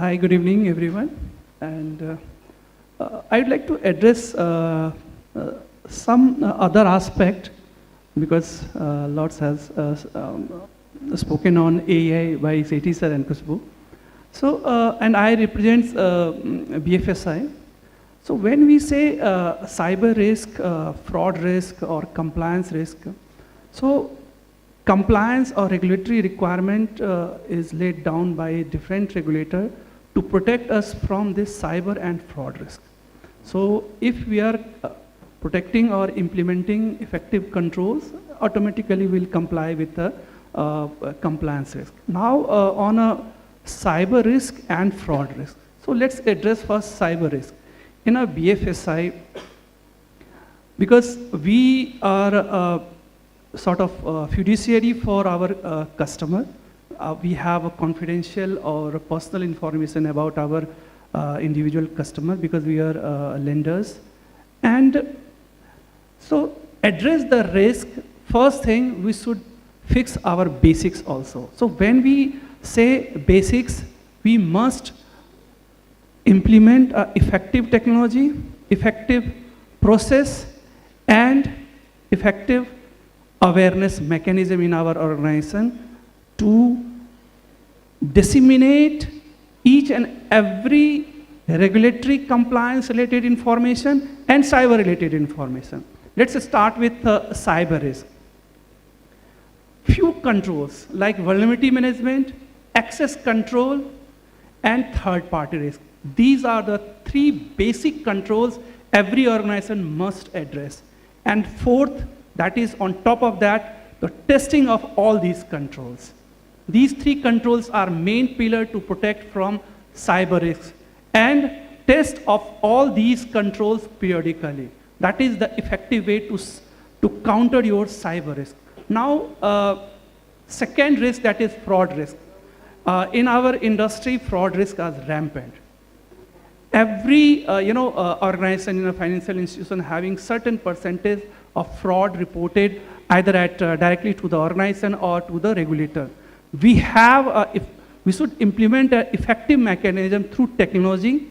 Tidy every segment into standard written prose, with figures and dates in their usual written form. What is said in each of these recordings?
Hi, good evening, everyone. And I'd like to address some other aspect because lots has spoken on AI by Sethi sir and Kushbu. So, and I represent BFSI. So when we say cyber risk, fraud risk, or compliance risk, so compliance or regulatory requirement is laid down by a different regulator to protect us from this cyber and fraud risk. So if we are protecting or implementing effective controls, automatically we'll comply with the compliance risk. Now on a cyber risk and fraud risk. So let's address first cyber risk. In a BFSI, because we are sort of fiduciary for our customer, we have a confidential or personal information about our individual customer because we are lenders. And so address the risk, first thing we should fix our basics also. So when we say basics, we must implement effective technology, effective process, and effective awareness mechanism in our organization to disseminate each and every regulatory compliance related information and cyber related information. Let's start with cyber risk. Few controls like vulnerability management, access control, and third party risk. These are the three basic controls every organization must address. And fourth, that is on top of that, the testing of all these controls. These three controls are main pillar to protect from cyber risks. And test of all these controls periodically. That is the effective way to counter your cyber risk. Now, second risk, that is fraud risk. In our industry, fraud risk is rampant. Every organization in a financial institution having certain percentage of fraud reported either at directly to the organization or to the regulator. We should implement an effective mechanism through technology,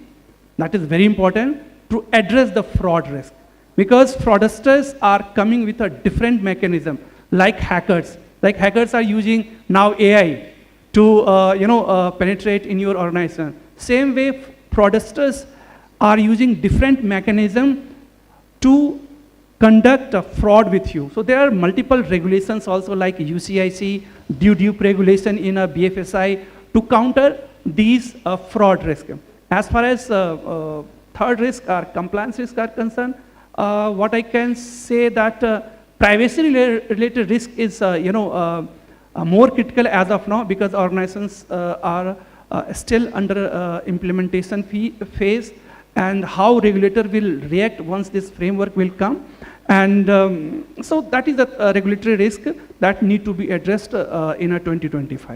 that is very important, to address the fraud risk. Because fraudsters are coming with a different mechanism, like hackers. Like hackers are using now AI to penetrate in your organization. Same way, fraudsters are using different mechanism to conduct a fraud with you. So there are multiple regulations also like UCIC, dupe regulation in a BFSI to counter these fraud risk. As far as third risk or compliance risk are concerned, what I can say that privacy related risk is more critical as of now because organizations are still under implementation phase, and how regulator will react once this framework will come. And so that is a regulatory risk that need to be addressed in a 2025.